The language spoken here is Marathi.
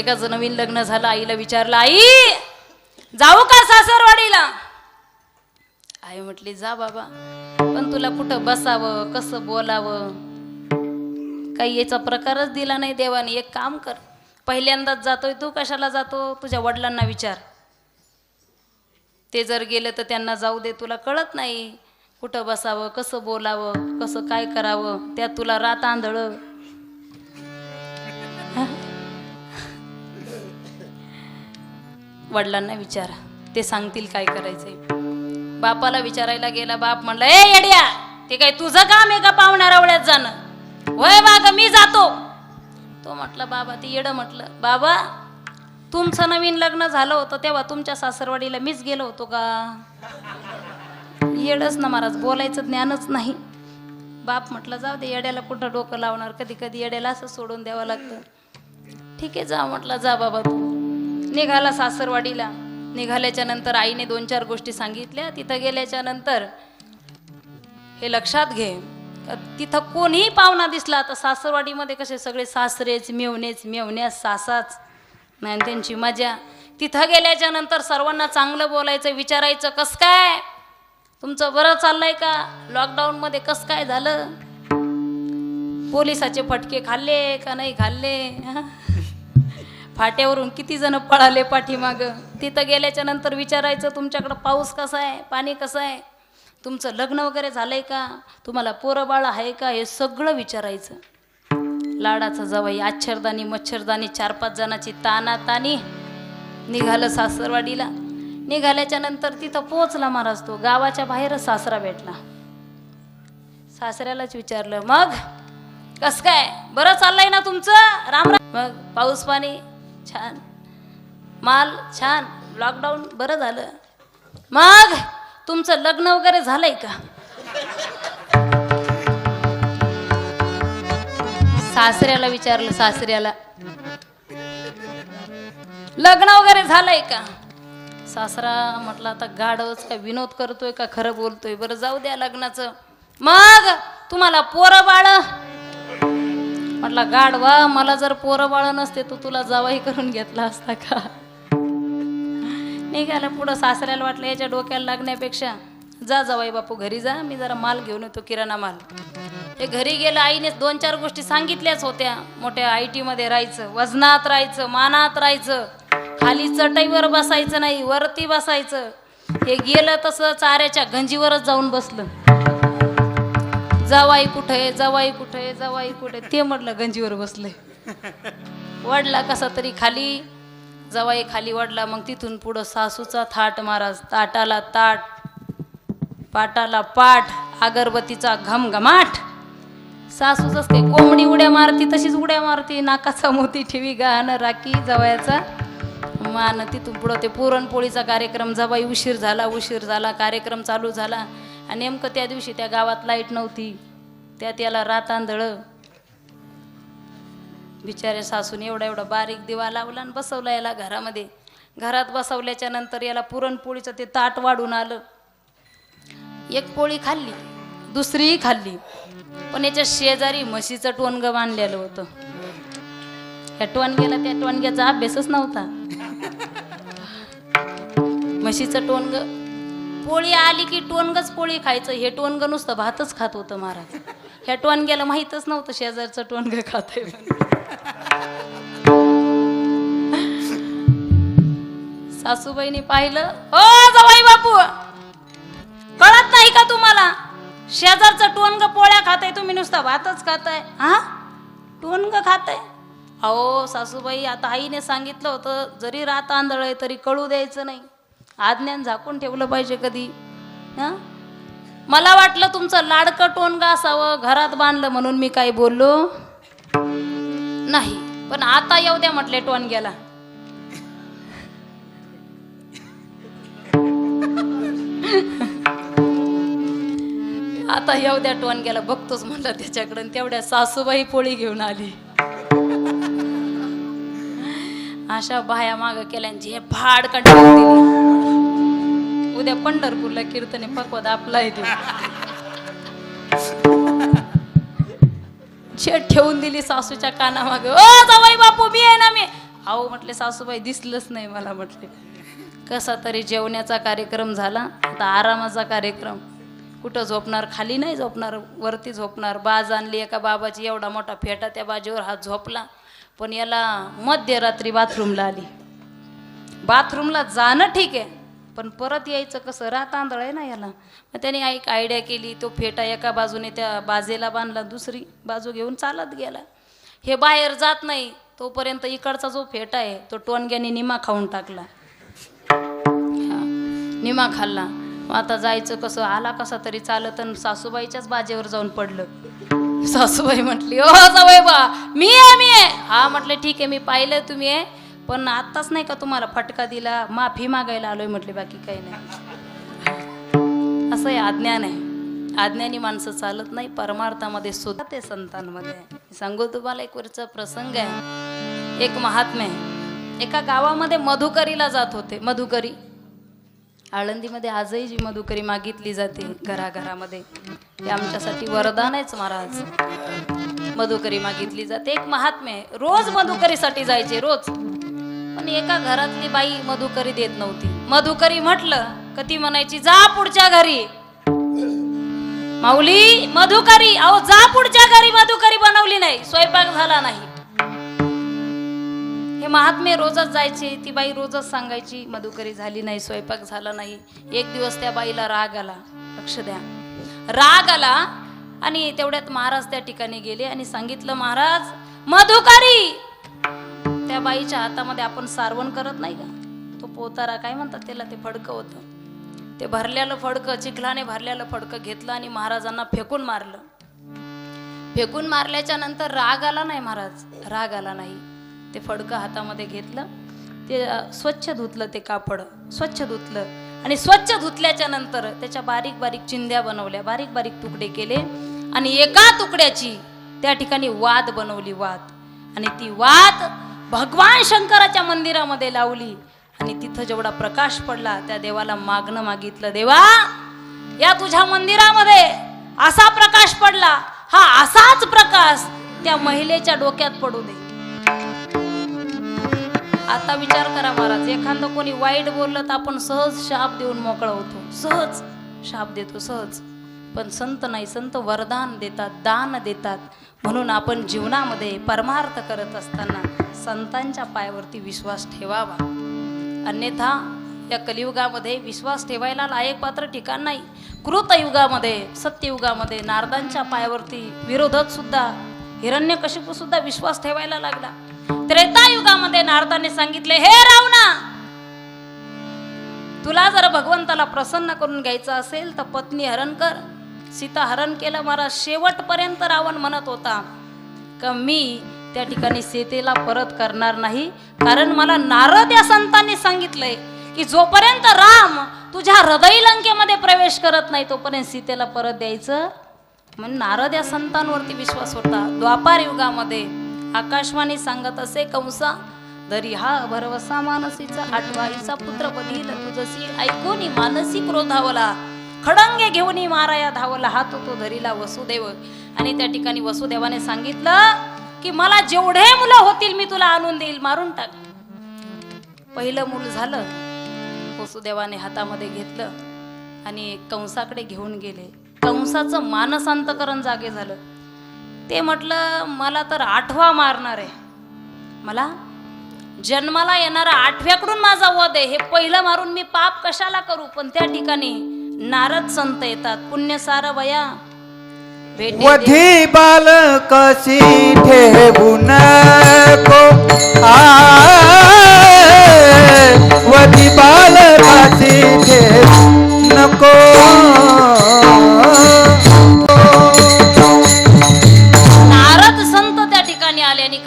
एकाचं नवीन लग्न झालं, आईला विचारलं, आई जाऊ का सासरवाडीला? आई म्हटली जा बाबा, पण तुला कुठं बसावं, कसं बोलावं, काही याचा प्रकारच दिला नाही देवाने. एक काम कर, पहिल्यांदाच जातोय तू, कशाला जातो तुझ्या वडिलांना विचार. ते जर गेलं तर त्यांना जाऊ दे, तुला कळत नाही कुठं बसावं, कसं बोलावं, कसं काय करावं, त्यात तुला रात आंधळ. वडिलांना विचारा, ते सांगतील काय करायचंय. बापाला विचारायला गेला, बाप म्हणला, ए येड्या, ते काय तुझं काम आहे का पाहुण्या रावळ्यात जाणं? होय बाग मी जातो. तो म्हटलं बाबा, ते येडं म्हटलं, बाबा तुमचं नवीन लग्न झालं होतं तेव्हा तुमच्या सासरवाडीला मीच गेलो होतो का? येडच ना महाराज, बोलायचं ज्ञानच नाही. बाप म्हटलं जाऊ दे, येड्याला कुठं डोकं लावणार, कधी कधी येड्याला असं सोडून द्यावं लागतं. ठीक आहे जा म्हटलं, जा बाबा तू. निघाला सासरवाडीला. निघाल्याच्या नंतर आईने 2-4 गोष्टी सांगितल्या. तिथं गेल्याच्या नंतर हे लक्षात घे, तिथं कोणीही पाहुणा दिसला तर सासरवाडीमध्ये कसे सगळे सासरेच, मेवण्यास सासाच, नाही त्यांची मजा. तिथं गेल्याच्या नंतर सर्वांना चांगलं बोलायचं, विचारायचं कसं काय, तुमचं बरं चाललंय का, लॉकडाऊनमध्ये कसं काय झालं, पोलिसाचे फटके खाल्ले का नाही खाल्ले, फाट्यावरून किती जण पळाले पाठीमाग. तिथं गेल्याच्या नंतर विचारायचं तुमच्याकडं पाऊस कसा आहे, पाणी कसं आहे, तुमचं लग्न वगैरे झालंय का, तुम्हाला पोरं बाळ आहे का, हे सगळं विचारायचं. लाडाचा जावई आच्छरदानी मच्छरदानी 4-5 जणांची तानातानी. निघालं सासरवाडीला. निघाल्याच्या नंतर तिथं पोचला महाराज. तो गावाच्या बाहेरच सासरा भेटला. सासऱ्यालाच विचारलं, मग कस काय, बरं चाललंय ना तुमचं, राम राम, मग पाऊस पाणी छान, माल छान, लॉकडाऊन बरं झालं, मग तुमचं लग्न वगैरे झालंय का? सासऱ्याला विचारलं, सासऱ्याला लग्न वगैरे झालंय का? सासरा म्हटलं आता गाढवच का विनोद करतोय का खरं बोलतोय, बरं जाऊ द्या लग्नाचं. मग तुम्हाला पोरं बाळ? म्हटलं गाढवा, मला जर पोरं बाळ नसते तर तुला जावाई करून घेतला असता का? निघाला पुढं. सासऱ्याला वाटलं याच्या डोक्याला लागण्यापेक्षा जा जावाई बापू घरी जा, मी जरा माल घेऊन येतो, किराणा माल. ते घरी गेलं. आईने 2-4 गोष्टी सांगितल्याच होत्या. मोठ्या IT मध्ये राहायचं, वजनात राहायचं, मानात राहायचं, खाली चटईवर बसायचं नाही, वरती बसायचं. हे गेलं तसं चाऱ्याच्या गंजीवरच जाऊन बसलं. जावाई कुठे, जावाई कुठे, जावाई कुठे, ते म्हटलं गंजीवर बसले. वडला कसा तरी खाली, जावाई खाली वडला. मग तिथून पुढं सासूचा थाट महाराज. ताटाला ताट, पाटाला पाठ, अगरबत्तीचा घमघमाट. सासूच काही कोंबडी उड्या मारती तशीच उड्या मारती, नाकाचा मोती ठेवी गाणं राखी जवयाचा मान. तिथून पुढं ते पुरणपोळीचा कार्यक्रम. जवाई उशीर झाला, कार्यक्रम चालू झाला. आणि नेमकं त्या दिवशी त्या गावात लाईट नव्हती, त्यात याला रात आंधळ. बिचाऱ्या सासूने एवढा बारीक दिवा लावला आणि बसवला याला घरामध्ये. घरात बसवल्याच्या नंतर याला पुरणपोळीचं ते ताट वाढून आलं. एक पोळी खाल्ली, दुसरीही खाल्ली, पण याच्या शेजारी म्हशीचं टोनगं बांधलेलं होतं. ह्या टोनग्याला त्या टोनग्याचा अभ्यासच नव्हता. म्हशीचं टोनगं. पोळी आली की टोनगच पोळी खायचं. हे टोनगं नुसतं भातच खात होतं महाराज. ह्या टोनग्याला माहीतच नव्हतं शेजारचं टोनगं खातंय. सासूबाईनी पाहिलं, ओ जावाई बापू, कळत नाही का तुम्हाला, शेजारचं टोनगं पोळ्या खाताय, तुम्ही नुसता भातच खाताय. हा, टोनगं खाताय? अहो सासूबाई, आता आईने सांगितलं होतं जरी रात आंधळ आहे तरी कळू द्यायचं नाही, आज्ञान झाकून ठेवलं पाहिजे कधी. हां, मला वाटलं तुमचं लाडकं टोनगं असावं, घरात बांधलं म्हणून मी काही बोललो नाही. पण आता येऊ द्या म्हटले टोनग्याला. आता येऊ द्या टोनग्याला, बघतोच म्हणलं त्याच्याकडे. तेवढ्या सासूबाई पोळी घेऊन आली. अशा बाया माग केल्यांची हे फाड कंटाळून दिली. उद्या पंढरपूरला कीर्तने पकवत आपला येते. छेड ठेवून दिली सासूच्या कानामाग. ओ जावाई बापू, मी आहे ना, मी अहो म्हटले सासूबाई दिसलंच नाही मला. म्हटले कसा तरी जेवण्याचा कार्यक्रम झाला, आता आरामाचा कार्यक्रम. कुठं झोपणार, खाली नाही झोपणार, वरती झोपणार. बाज आणली एका बाबाची, एवढा मोठा फेटा, त्या बाजीवर हात झोपला. पण याला मध्यरात्री बाथरूमला आली. बाथरूमला जाणं ठीक आहे, पण परत यायचं कसं, रात आंधळ आहे ना याला. मग त्याने एक आयडिया केली, तो फेटा एका बाजूने त्या बाजेला बांधला, दुसरी बाजू घेऊन चालत गेला. हे बाहेर जात नाही तोपर्यंत इकडचा जो फेटा आहे तो टोनग्याने निमा खाऊन टाकला. निमा खाल्ला. मग आता जायचं कसं, आला कसा तरी चालत, आणि सासूबाईच्याच बाजेवर जाऊन पडलं. सासूबाई म्हटली, ओ जावई बा, मी आहे. हा म्हटले ठीक आहे, मी पाहिलं तुम्ही आहे, पण आत्ताच नाही का तुम्हाला फटका दिला, माफी मागायला आलोय म्हटले, बाकी काही नाही. असं आहे, अज्ञान आहे. अज्ञानी माणसं चालत नाही, परमार्थामध्ये सुद्धा ते संतांमध्ये. सांगू तुम्हाला एक वरचा प्रसंग आहे. एक महात्मे एका गावामध्ये मधुकरीला जात होते. मधुकरी आळंदीमध्ये आजही जी मधुकरी मागितली जाते घराघरामध्ये, ते आमच्यासाठी वरदान आहेच महाराज. मधुकरी मागितली जाते. एक महात्मे रोज मधुकरीसाठी जायचे, रोज. पण एका घरातली बाई मधुकरी देत नव्हती. मधुकरी म्हटलं का ती म्हणायची, जा पुढच्या घरी माऊली मधुकरी. अहो जा पुढच्या घरी, मधुकरी बनवली नाही, स्वयंपाक झाला नाही. हे महात्मे रोजच जायचे, ती बाई रोजच सांगायची मधुकरी झाली नाही, स्वयंपाक झाला नाही. एक दिवस त्या बाईला राग आला, लक्ष द्या, राग आला. आणि तेवढ्यात महाराज त्या ठिकाणी गेले आणि सांगितलं, महाराज मधुकरी. त्या बाईच्या हातामध्ये आपण सारवण करत नाही का, तो पोतारा काय म्हणतात त्याला, ते फडकं होतं, ते भरलेलं फडकं, चिखलाने भरलेलं फडकं घेतलं आणि महाराजांना फेकून मारलं. फेकून मारल्याच्या नंतर राग आला नाही महाराज, राग आला नाही. ते फडकं हातामध्ये घेतलं, ते स्वच्छ धुतलं, ते कापड स्वच्छ धुतलं, आणि स्वच्छ धुतल्याच्या नंतर त्याच्या बारीक बारीक चिंध्या बनवल्या, बारीक बारीक तुकडे केले, आणि एका तुकड्याची त्या ठिकाणी वात बनवली, वात. आणि ती वात भगवान शंकराच्या मंदिरामध्ये लावली. आणि तिथं जेवढा प्रकाश पडला, त्या देवाला मागणं मागितलं, देवा या तुझ्या मंदिरामध्ये असा प्रकाश पडला, हा असाच प्रकाश त्या महिलेच्या डोक्यात पडू दे. आता विचार करा महाराज, एखादं कोणी वाईट बोललं तर आपण सहज शाप देऊन मोकळा होतो, सहज शाप देतो, सहज. पण संत नाही, संत वरदान देतात, दान देतात. म्हणून आपण जीवनामध्ये परमार्थ करत असताना संतांच्या पायावरती विश्वास ठेवावा. अन्यथा या कलियुगामध्ये विश्वास ठेवायला लायक पात्र ठिकाण नाही. कृतयुगामध्ये, सत्ययुगामध्ये नारदांच्या पायावरती विरोधक सुद्धा, हिरण्यकशिपू सुद्धा विश्वास ठेवायला लागला. त्रेतायुगामध्ये नारदाने सांगितले, हे रावणा, तुला जर भगवंताला प्रसन्न करून घ्यायचं असेल तर पत्नी हरण कर. सीता हरण केलं महाराज. शेवटपर्यंत रावण म्हणत होता का मी त्या ठिकाणी सीतेला परत करणार नाही, कारण मला नारद या संतांनी सांगितलंय की जोपर्यंत राम तुझ्या हृदय लंकेमध्ये प्रवेश करत नाही तोपर्यंत सीतेला परत द्यायचं. म्हणून नारद या संतांवरती विश्वास होता. द्वापार युगामध्ये आकाशवाणी सांगत असे, कंसा दरी हा भरवसा मानसीचा, आठवाईचा पुत्र बधील तुझसी, ऐकून मानसी क्रोधावला, खडंगे घेऊन माराया धावला, हात तो धरीला वसुदेव. आणि त्या ठिकाणी वसुदेवाने सांगितलं की मला जेवढे मुलं होतील मी तुला आणून देईल, मारून टाक. पहिलं मूल झालं, वसुदेवाने हातामध्ये घेतलं आणि कंसाकडे घेऊन गेले. कंसाचं मानसांतकरण जागे झालं. ते म्हटलं मला तर 8वा मारणार आहे, मला जन्माला येणारा 8व्याकडून माझा वध आहे, हे पहिलं मारून मी पाप कशाला करू. पण त्या ठिकाणी नारद संत येतात, पुण्यसार वया वधी बाल कशी ठेवू नको, वधी बाल कशी ठेवू नको. नारद संत त्या ठिकाणी आले आणि